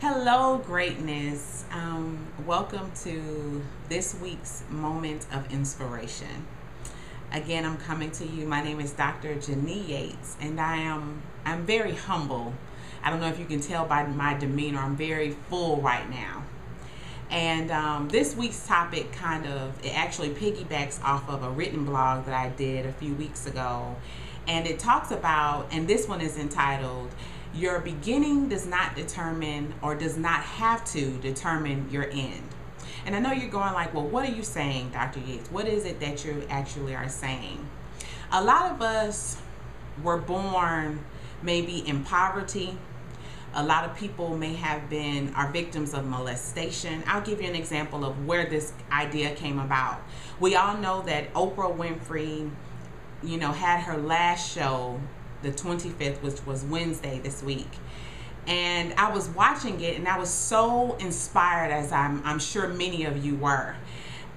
Hello, greatness. Welcome to this week's moment of inspiration. Again, I'm coming to you. My name is Dr. Yeates, and I'm very humble. I don't know if you can tell by my demeanor. I'm very full right now. And this week's topic it actually piggybacks off of a written blog that I did a few weeks ago. And it talks about, and this one is entitled, "Your beginning does not determine or does not have to determine your end." And I know you're going like, well, what are you saying, Dr. Yeates? What is it that you actually are saying? A lot of us were born maybe in poverty. A lot of people are victims of molestation. I'll give you an example of where this idea came about. We all know that Oprah Winfrey, had her last show, the 25th, which was Wednesday this week. And I was watching it and I was so inspired, as I'm sure many of you were.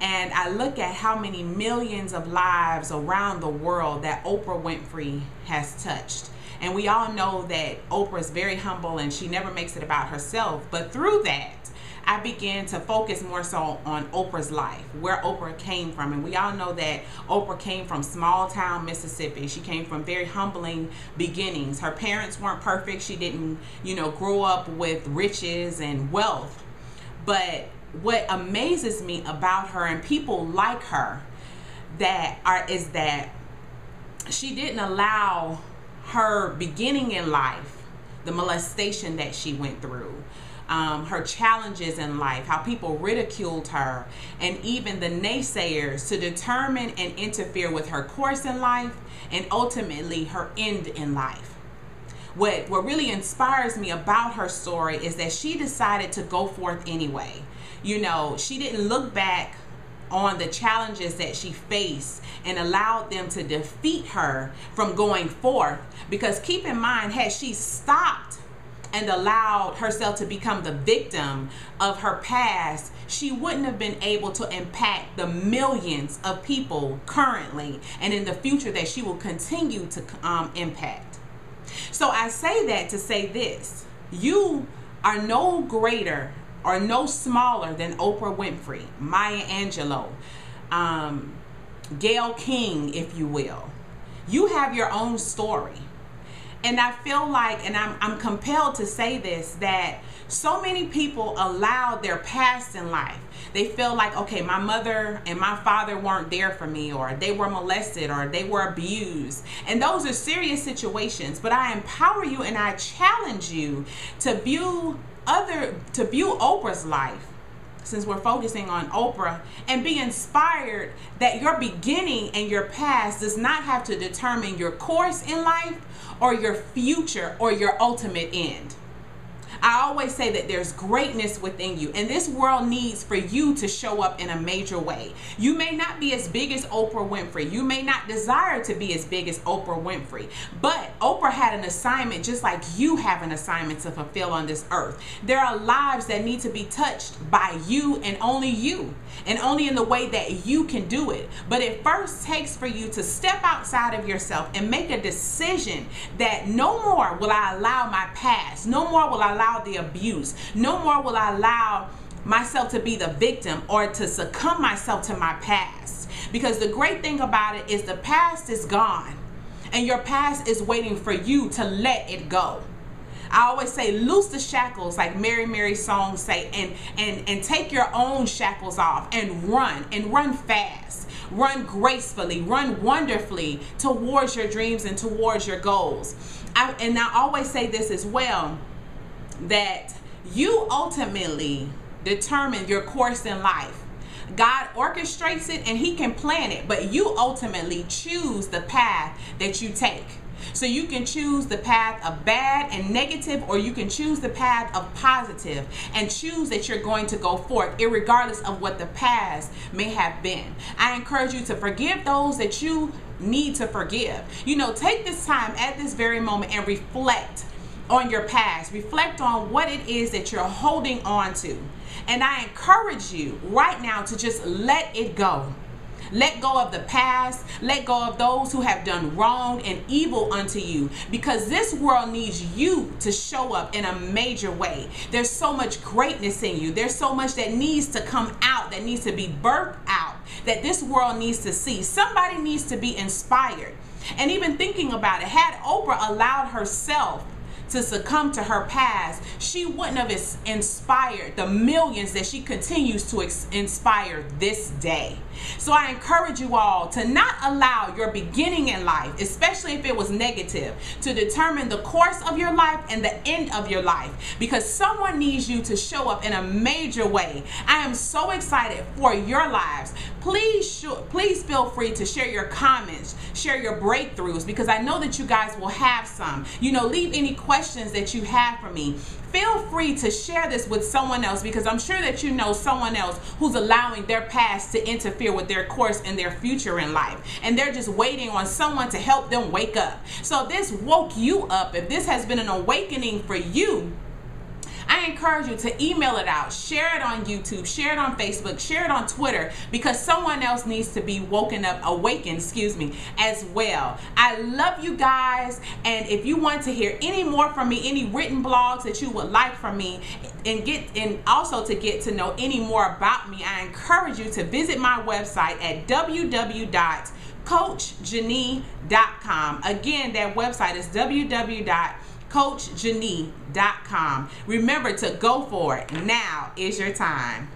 And I look at how many millions of lives around the world that Oprah Winfrey has touched. And we all know that Oprah is very humble and she never makes it about herself. But through that, I began to focus more so on Oprah's life, where Oprah came from. And we all know that Oprah came from small town Mississippi. She came from very humbling beginnings. Her parents weren't perfect. She didn't, grow up with riches and wealth. But what amazes me about her and people like her is that she didn't allow her beginning in life, the molestation that she went through, her challenges in life, how people ridiculed her, and even the naysayers to determine and interfere with her course in life and ultimately her end in life. What really inspires me about her story is that she decided to go forth anyway. She didn't look back on the challenges that she faced and allowed them to defeat her from going forth. Because keep in mind, had she stopped and allowed herself to become the victim of her past, she wouldn't have been able to impact the millions of people currently and in the future that she will continue to impact. So I say that to say this: you are no greater or no smaller than Oprah Winfrey, Maya Angelou, Gayle King, if you will. You have your own story. And I feel like, and I'm compelled to say this, that so many people allow their past in life. They feel like, okay, my mother and my father weren't there for me, or they were molested, or they were abused. And those are serious situations. But I empower you and I challenge you to view Oprah's life, since we're focusing on Oprah, and be inspired that your beginning and your past does not have to determine your course in life or your future or your ultimate end. I always say that there's greatness within you, and this world needs for you to show up in a major way. You may not be as big as Oprah Winfrey. You may not desire to be as big as Oprah Winfrey, but Oprah had an assignment just like you have an assignment to fulfill on this earth. There are lives that need to be touched by you and only in the way that you can do it. But it first takes for you to step outside of yourself and make a decision that no more will I allow my past, no more will I allow the abuse, no more will I allow myself to be the victim or to succumb myself to my past. Because the great thing about it is the past is gone and your past is waiting for you to let it go. I always say, loose the shackles, like Mary's songs say, and take your own shackles off and run fast, run gracefully, run wonderfully towards your dreams and towards your goals. And I always say this as well, that you ultimately determine your course in life. God orchestrates it and he can plan it, but you ultimately choose the path that you take. So you can choose the path of bad and negative, or you can choose the path of positive and choose that you're going to go forth irregardless of what the past may have been. I encourage you to forgive those that you need to forgive. Take this time at this very moment and reflect on your past. Reflect on what it is that you're holding on to. And I encourage you right now to just let it go. Let go of the past. Let go of those who have done wrong and evil unto you, because this world needs you to show up in a major way. There's so much greatness in you. There's so much that needs to come out, that needs to be birthed out, that this world needs to see. Somebody needs to be inspired. And even thinking about it, had Oprah allowed herself to succumb to her past, she wouldn't have inspired the millions that she continues to inspire this day. So I encourage you all to not allow your beginning in life, especially if it was negative, to determine the course of your life and the end of your life, because someone needs you to show up in a major way. I am so excited for your lives. Please feel free to share your comments, share your breakthroughs, because I know that you guys will have some. Leave any questions that you have for me. Feel free to share this with someone else, because I'm sure that you know someone else who's allowing their past to interfere with their course and their future in life. And they're just waiting on someone to help them wake up. So if this woke you up, if this has been an awakening for you, I encourage you to email it out, share it on YouTube, share it on Facebook, share it on Twitter, because someone else needs to be awakened, as well. I love you guys, and if you want to hear any more from me, any written blogs that you would like from me, and also to get to know any more about me, I encourage you to visit my website at www.coachjanie.com. Again, that website is www.coachjanie.com. Remember to go for it. Now is your time.